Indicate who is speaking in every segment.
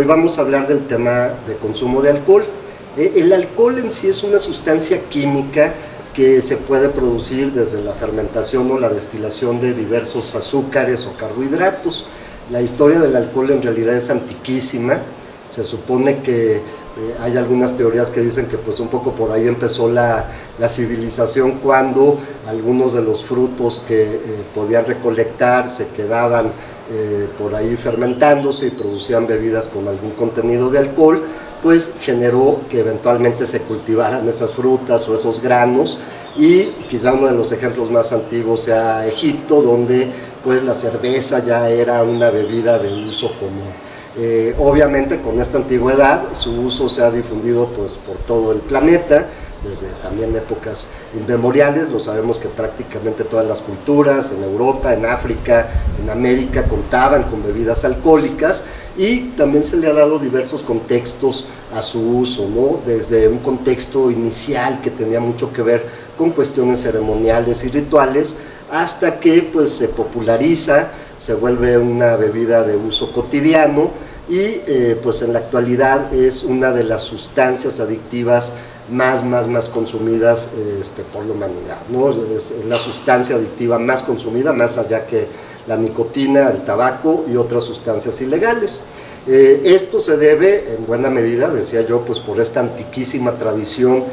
Speaker 1: Hoy vamos a hablar del tema de consumo de alcohol. El alcohol en sí es una sustancia química que se puede producir desde la fermentación o la destilación de diversos azúcares o carbohidratos. La historia del alcohol en realidad es antiquísima. Se supone que hay algunas teorías que dicen que pues un poco por ahí empezó la civilización, cuando algunos de los frutos que podían recolectar se quedaban por ahí fermentándose y producían bebidas con algún contenido de alcohol, pues generó que eventualmente se cultivaran esas frutas o esos granos. Y quizá uno de los ejemplos más antiguos sea Egipto, donde pues la cerveza ya era una bebida de uso común. Obviamente con esta antigüedad su uso se ha difundido pues por todo el planeta, desde también épocas inmemoriales. Lo sabemos que prácticamente todas las culturas en Europa, en África, en América contaban con bebidas alcohólicas, y también se le ha dado diversos contextos a su uso, ¿no? Desde un contexto inicial que tenía mucho que ver con cuestiones ceremoniales y rituales, hasta que pues se populariza, se vuelve una bebida de uso cotidiano y pues en la actualidad es una de las sustancias adictivas más consumidas por la humanidad, ¿no? Es la sustancia adictiva más consumida, más allá que la nicotina, el tabaco y otras sustancias ilegales. Esto se debe en buena medida, decía yo, pues por esta antiquísima tradición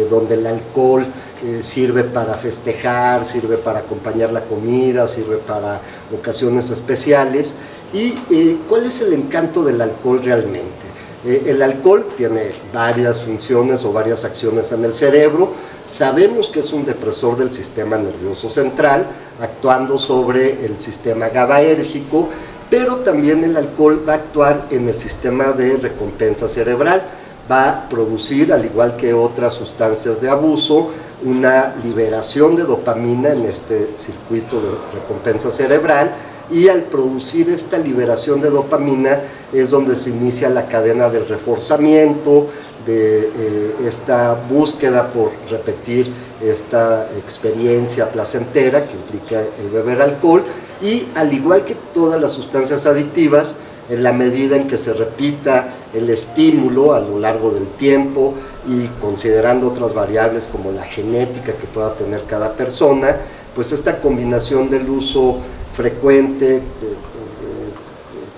Speaker 1: donde el alcohol sirve para festejar, sirve para acompañar la comida, sirve para ocasiones especiales. ¿Y cuál es el encanto del alcohol realmente? El alcohol tiene varias funciones o varias acciones en el cerebro. Sabemos que es un depresor del sistema nervioso central, actuando sobre el sistema GABAérgico, pero también el alcohol va a actuar en el sistema de recompensa cerebral. Va a producir, al igual que otras sustancias de abuso, una liberación de dopamina en este circuito de recompensa cerebral, y al producir esta liberación de dopamina es donde se inicia la cadena del reforzamiento, de esta búsqueda por repetir esta experiencia placentera que implica el beber alcohol. Y al igual que todas las sustancias adictivas, en la medida en que se repita el estímulo a lo largo del tiempo y considerando otras variables como la genética que pueda tener cada persona, pues esta combinación del uso frecuente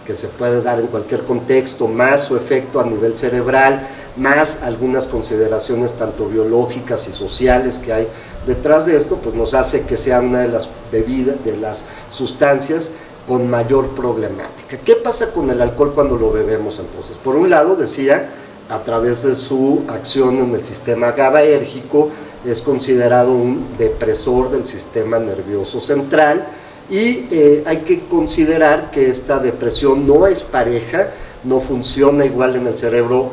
Speaker 1: que se puede dar en cualquier contexto, más su efecto a nivel cerebral, más algunas consideraciones tanto biológicas y sociales que hay detrás de esto, pues nos hace que sea una de las bebidas, de las sustancias con mayor problemática. ¿Qué pasa con el alcohol cuando lo bebemos entonces? Por un lado, decía, a través de su acción en el sistema GABAérgico, es considerado un depresor del sistema nervioso central, y hay que considerar que esta depresión no es pareja, no funciona igual en el cerebro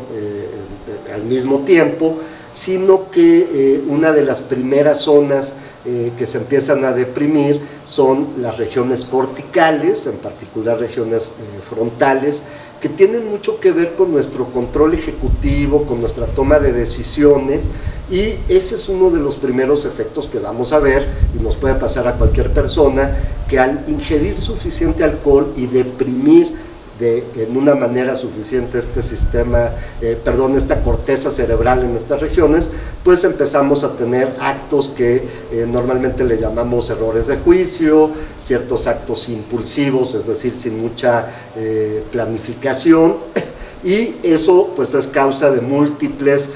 Speaker 1: al mismo tiempo, sino que una de las primeras zonas que se empiezan a deprimir son las regiones corticales, en particular regiones frontales, que tienen mucho que ver con nuestro control ejecutivo, con nuestra toma de decisiones, y ese es uno de los primeros efectos que vamos a ver, y nos puede pasar a cualquier persona, que al ingerir suficiente alcohol y deprimir en una manera suficiente esta corteza cerebral en estas regiones, pues empezamos a tener actos que normalmente le llamamos errores de juicio, ciertos actos impulsivos, es decir, sin mucha planificación, y eso pues es causa de múltiples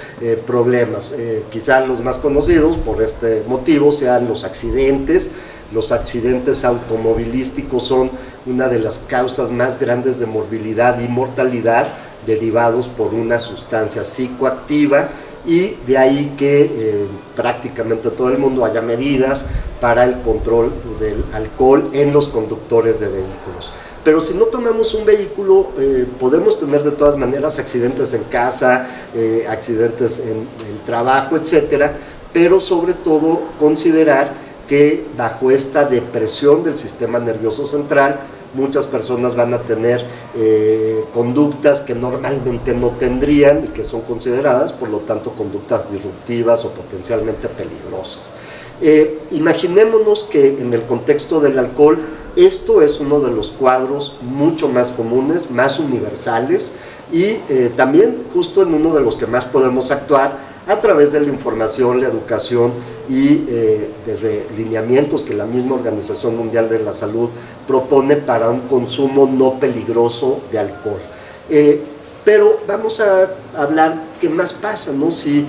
Speaker 1: problemas. Quizá los más conocidos por este motivo sean los accidentes. Los accidentes automovilísticos son una de las causas más grandes de morbilidad y mortalidad, derivados por una sustancia psicoactiva, y de ahí que prácticamente todo el mundo haya medidas para el control del alcohol en los conductores de vehículos. Pero si no tomamos un vehículo, podemos tener de todas maneras accidentes en casa, accidentes en el trabajo, etcétera, pero sobre todo considerar que bajo esta depresión del sistema nervioso central, muchas personas van a tener conductas que normalmente no tendrían y que son consideradas, por lo tanto, conductas disruptivas o potencialmente peligrosas. Imaginémonos que en el contexto del alcohol Esto es uno de los cuadros mucho más comunes, más universales y también justo en uno de los que más podemos actuar a través de la información, la educación y desde lineamientos que la misma Organización Mundial de la Salud propone para un consumo no peligroso de alcohol. Pero vamos a hablar qué más pasa, ¿no? Si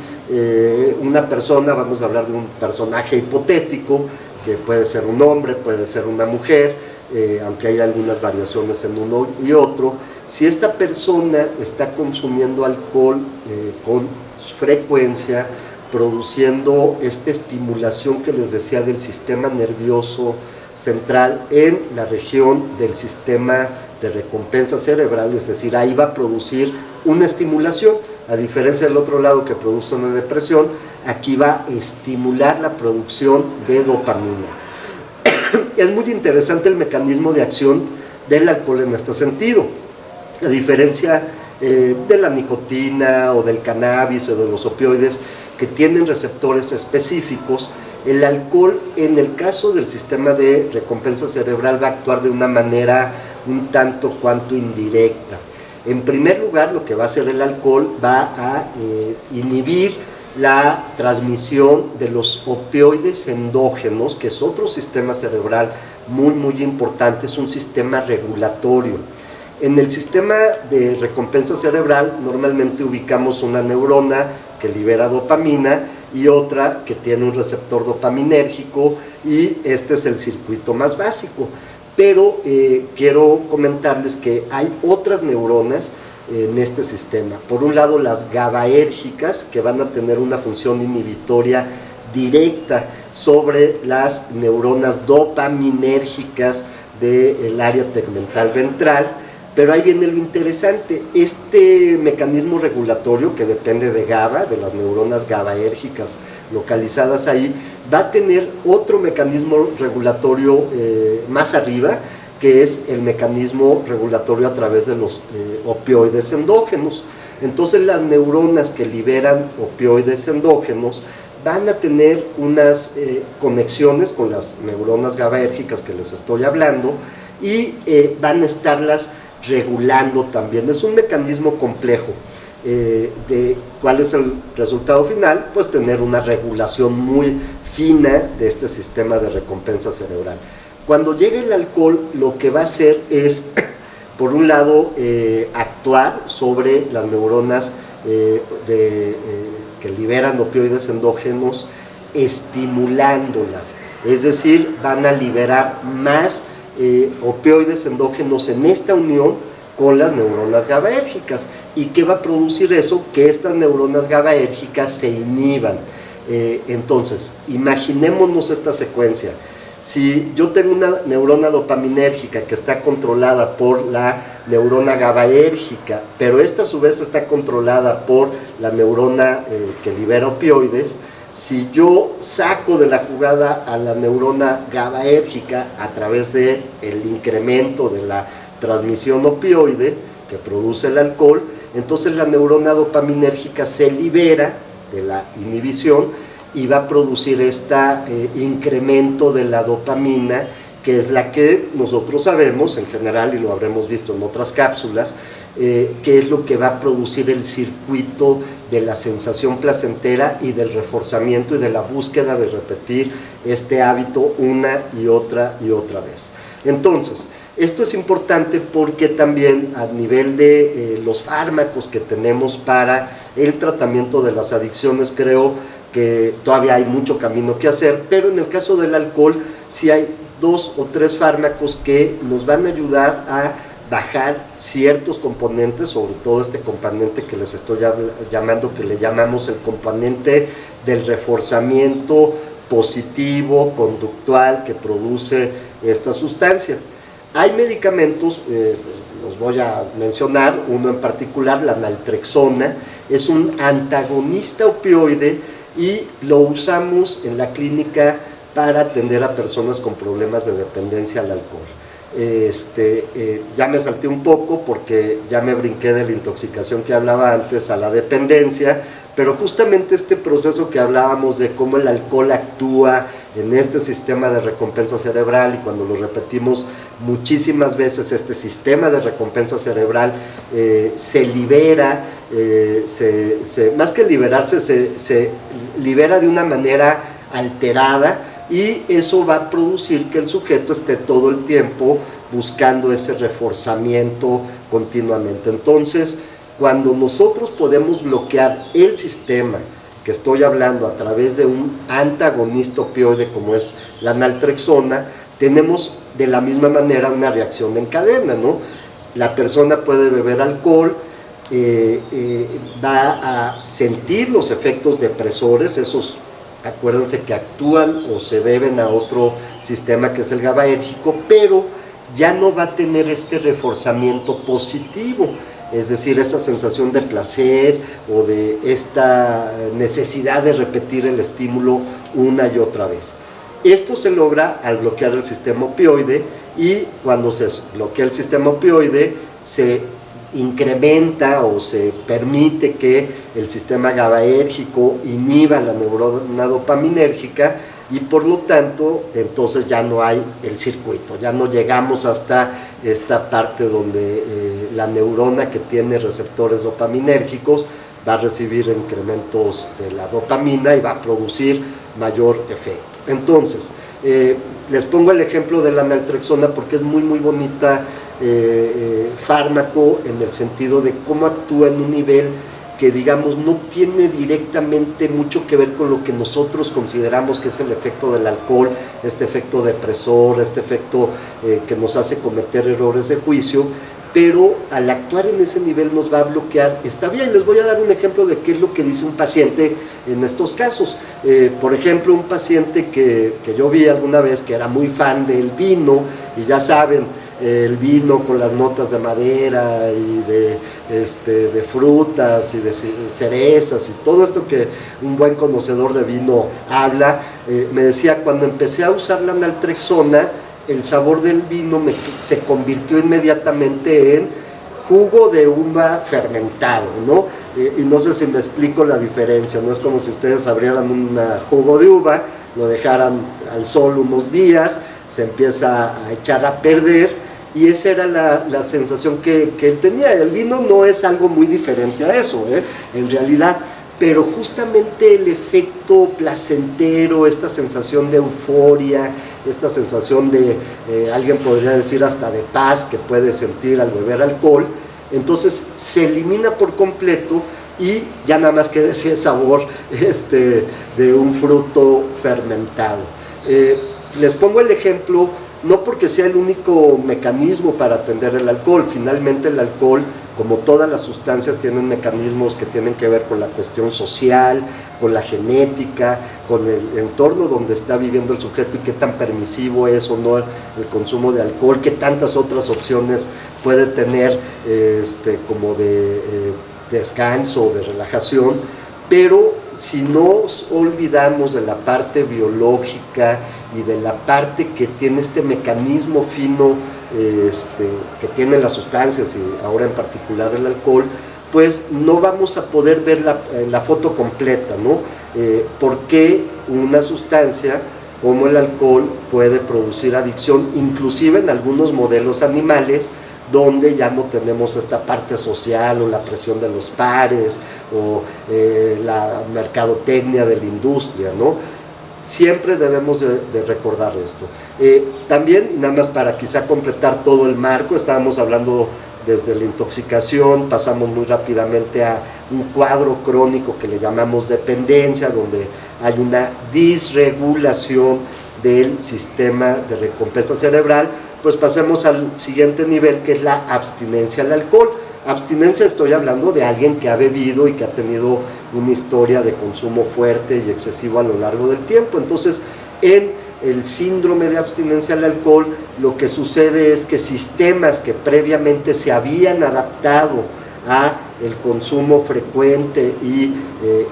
Speaker 1: una persona, vamos a hablar de un personaje hipotético, que puede ser un hombre, puede ser una mujer, aunque hay algunas variaciones en uno y otro, si esta persona está consumiendo alcohol con frecuencia, produciendo esta estimulación que les decía del sistema nervioso central en la región del sistema de recompensa cerebral, es decir, ahí va a producir una estimulación, a diferencia del otro lado que produce una depresión, aquí va a estimular la producción de dopamina. Es muy interesante el mecanismo de acción del alcohol en este sentido, a diferencia de la nicotina o del cannabis o de los opioides que tienen receptores específicos. El alcohol, en el caso del sistema de recompensa cerebral, va a actuar de una manera un tanto cuanto indirecta. En primer lugar, lo que va a hacer el alcohol va a inhibir la transmisión de los opioides endógenos, que es otro sistema cerebral muy importante, es un sistema regulatorio. En el sistema de recompensa cerebral normalmente ubicamos una neurona que libera dopamina y otra que tiene un receptor dopaminérgico, y este es el circuito más básico. Pero quiero comentarles que hay otras neuronas en este sistema. Por un lado, las GABAérgicas, que van a tener una función inhibitoria directa sobre las neuronas dopaminérgicas del área tegmental ventral. Pero ahí viene lo interesante, este mecanismo regulatorio que depende de GABA, de las neuronas GABAérgicas localizadas ahí, va a tener otro mecanismo regulatorio más arriba, que es el mecanismo regulatorio a través de los opioides endógenos. Entonces las neuronas que liberan opioides endógenos van a tener unas conexiones con las neuronas GABAérgicas que les estoy hablando y van a estarlas regulando también. Es un mecanismo complejo. De cuál es el resultado final, pues tener una regulación muy fina de este sistema de recompensa cerebral. Cuando llegue el alcohol, lo que va a hacer es, por un lado, actuar sobre las neuronas que liberan opioides endógenos, estimulándolas, es decir, van a liberar más opioides endógenos en esta unión con las neuronas GABAérgicas. ¿Y qué va a producir eso? Que estas neuronas GABAérgicas se inhiban. Entonces, imaginémonos esta secuencia. Si yo tengo una neurona dopaminérgica que está controlada por la neurona GABAérgica, pero esta a su vez está controlada por la neurona que libera opioides, si yo saco de la jugada a la neurona GABAérgica a través del incremento de la transmisión opioide que produce el alcohol, entonces la neurona dopaminérgica se libera de la inhibición y va a producir este incremento de la dopamina, que es la que nosotros sabemos en general, y lo habremos visto en otras cápsulas, que es lo que va a producir el circuito de la sensación placentera y del reforzamiento y de la búsqueda de repetir este hábito una y otra vez. Entonces, esto es importante porque también a nivel de los fármacos que tenemos para el tratamiento de las adicciones, creo que todavía hay mucho camino que hacer, pero en el caso del alcohol sí hay 2 o 3 fármacos que nos van a ayudar a bajar ciertos componentes, sobre todo este componente que les estoy llamando, que le llamamos el componente del reforzamiento positivo conductual que produce esta sustancia. Hay medicamentos, los voy a mencionar, uno en particular, la naltrexona, es un antagonista opioide y lo usamos en la clínica para atender a personas con problemas de dependencia al alcohol. Ya me salté un poco porque ya me brinqué de la intoxicación que hablaba antes a la dependencia, pero justamente este proceso que hablábamos de cómo el alcohol actúa en este sistema de recompensa cerebral, y cuando lo repetimos muchísimas veces, este sistema de recompensa cerebral se libera, más que liberarse, se libera de una manera alterada, y eso va a producir que el sujeto esté todo el tiempo buscando ese reforzamiento continuamente. Entonces, cuando nosotros podemos bloquear el sistema que estoy hablando a través de un antagonista opioide como es la naltrexona, tenemos de la misma manera una reacción en cadena, ¿no? La persona puede beber alcohol, va a sentir los efectos depresores, esos, acuérdense que actúan o se deben a otro sistema que es el GABAérgico, pero ya no va a tener este reforzamiento positivo, es decir, esa sensación de placer o de esta necesidad de repetir el estímulo una y otra vez. Esto se logra al bloquear el sistema opioide, y cuando se bloquea el sistema opioide se incrementa o se permite que el sistema GABAérgico inhiba la neurona dopaminérgica, y por lo tanto entonces ya no hay el circuito, ya no llegamos hasta esta parte donde la neurona que tiene receptores dopaminérgicos va a recibir incrementos de la dopamina y va a producir mayor efecto. Entonces, les pongo el ejemplo de la naltrexona porque es muy bonita fármaco, en el sentido de cómo actúa en un nivel que, digamos, no tiene directamente mucho que ver con lo que nosotros consideramos que es el efecto del alcohol, este efecto depresor, este efecto que nos hace cometer errores de juicio, pero al actuar en ese nivel nos va a bloquear. Está bien, les voy a dar un ejemplo de qué es lo que dice un paciente en estos casos. Por ejemplo, un paciente que yo vi alguna vez, que era muy fan del vino, y ya saben, el vino con las notas de madera y de frutas y de cerezas y todo esto que un buen conocedor de vino habla, me decía: cuando empecé a usar la naltrexona, el sabor del vino se convirtió inmediatamente en jugo de uva fermentado, ¿no? Y no sé si me explico la diferencia, no es como si ustedes abrieran un jugo de uva, lo dejaran al sol unos días, se empieza a echar a perder, y esa era la sensación que él tenía. El vino no es algo muy diferente a eso, en realidad, pero justamente el efecto placentero, esta sensación de euforia, esta sensación de, alguien podría decir hasta de paz, que puede sentir al beber alcohol, entonces se elimina por completo y ya nada más queda ese sabor de un fruto fermentado. Les pongo el ejemplo no porque sea el único mecanismo para atender el alcohol. Finalmente el alcohol, como todas las sustancias, tienen mecanismos que tienen que ver con la cuestión social, con la genética, con el entorno donde está viviendo el sujeto y qué tan permisivo es o no el consumo de alcohol, qué tantas otras opciones puede tener como de descanso, de relajación. Pero si nos olvidamos de la parte biológica y de la parte que tiene este mecanismo fino que tienen las sustancias, y ahora en particular el alcohol, pues no vamos a poder ver la foto completa, ¿no? ¿Por qué una sustancia como el alcohol puede producir adicción, inclusive en algunos modelos animales, donde ya no tenemos esta parte social o la presión de los pares o la mercadotecnia de la industria, ¿no? Siempre debemos de recordar esto. También, y nada más para quizá completar todo el marco, estábamos hablando desde la intoxicación, pasamos muy rápidamente a un cuadro crónico que le llamamos dependencia, donde hay una disregulación del sistema de recompensa cerebral. Pues pasemos al siguiente nivel, que es la abstinencia al alcohol. Abstinencia, estoy hablando de alguien que ha bebido y que ha tenido una historia de consumo fuerte y excesivo a lo largo del tiempo. Entonces, en el síndrome de abstinencia al alcohol, lo que sucede es que sistemas que previamente se habían adaptado a el consumo frecuente y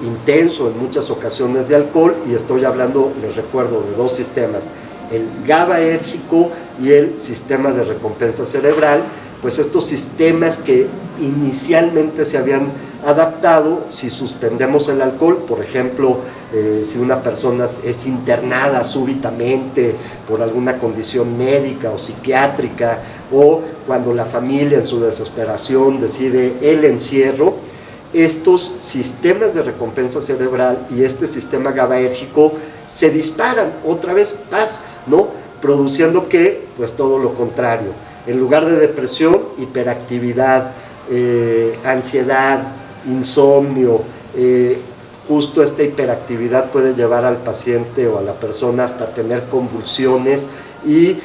Speaker 1: intenso en muchas ocasiones de alcohol, y estoy hablando, les recuerdo, de dos sistemas, el GABAérgico y el sistema de recompensa cerebral, pues estos sistemas que inicialmente se habían adaptado. Si suspendemos el alcohol, por ejemplo, si una persona es internada súbitamente por alguna condición médica o psiquiátrica, o cuando la familia en su desesperación decide el encierro, estos sistemas de recompensa cerebral y este sistema GABAérgico se disparan, otra vez paz, ¿no? Produciendo que, pues todo lo contrario, en lugar de depresión, hiperactividad, ansiedad, insomnio, justo esta hiperactividad puede llevar al paciente o a la persona hasta tener convulsiones y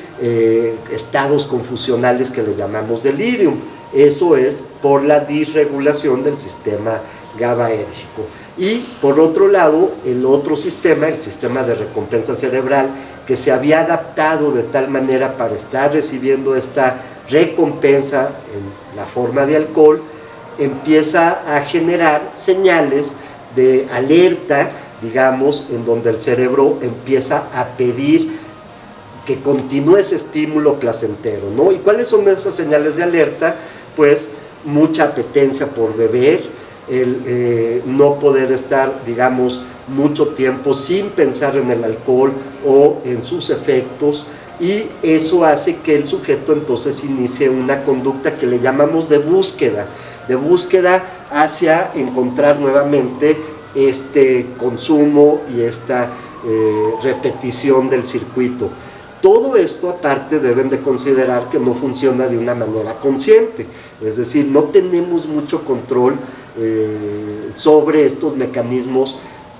Speaker 1: estados confusionales que le llamamos delirium. Eso es por la disregulación del sistema GABAérgico. Y por otro lado, el otro sistema, el sistema de recompensa cerebral, que se había adaptado de tal manera para estar recibiendo esta recompensa en la forma de alcohol, empieza a generar señales de alerta, digamos, en donde el cerebro empieza a pedir que continúe ese estímulo placentero, ¿no? ¿Y cuáles son esas señales de alerta? Pues mucha apetencia por beber, el no poder estar, digamos, mucho tiempo sin pensar en el alcohol o en sus efectos, y eso hace que el sujeto entonces inicie una conducta que le llamamos de búsqueda hacia encontrar nuevamente este consumo y esta repetición del circuito. Todo esto aparte deben de considerar que no funciona de una manera consciente, es decir, no tenemos mucho control sobre estos mecanismos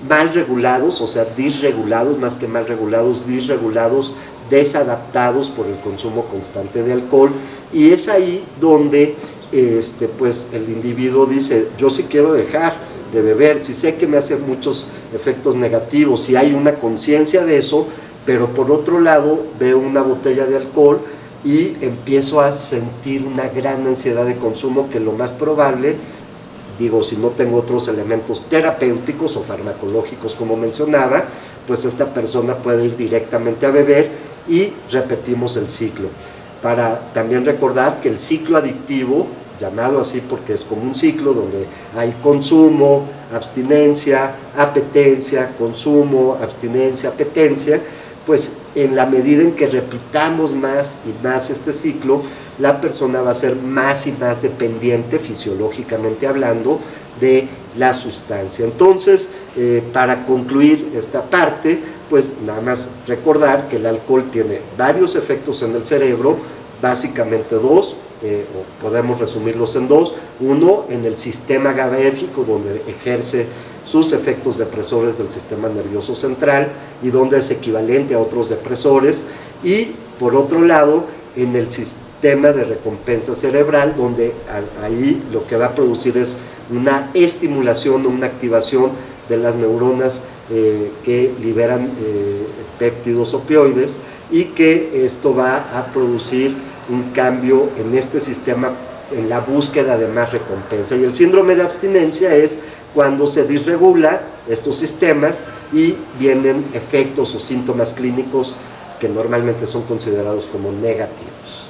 Speaker 1: mal regulados, o sea, disregulados, más que mal regulados, disregulados, desadaptados por el consumo constante de alcohol, y es ahí donde pues el individuo dice, yo sí quiero dejar de beber, sí sé que me hace muchos efectos negativos, si hay una conciencia de eso, pero por otro lado veo una botella de alcohol y empiezo a sentir una gran ansiedad de consumo que lo más probable, digo, si no tengo otros elementos terapéuticos o farmacológicos como mencionaba, pues esta persona puede ir directamente a beber y repetimos el ciclo. Para también recordar que el ciclo adictivo, llamado así porque es como un ciclo donde hay consumo, abstinencia, apetencia, consumo, abstinencia, apetencia, pues en la medida en que repitamos más y más este ciclo, la persona va a ser más y más dependiente, fisiológicamente hablando, de la sustancia. Entonces, para concluir esta parte, pues nada más recordar que el alcohol tiene varios efectos en el cerebro, básicamente dos, o podemos resumirlos en dos. Uno, en el sistema GABAérgico, donde ejerce sus efectos depresores del sistema nervioso central y donde es equivalente a otros depresores, y por otro lado en el sistema de recompensa cerebral, donde ahí lo que va a producir es una estimulación o una activación de las neuronas que liberan péptidos opioides, y que esto va a producir un cambio en este sistema en la búsqueda de más recompensa. Y el síndrome de abstinencia es cuando se disregula estos sistemas y vienen efectos o síntomas clínicos que normalmente son considerados como negativos.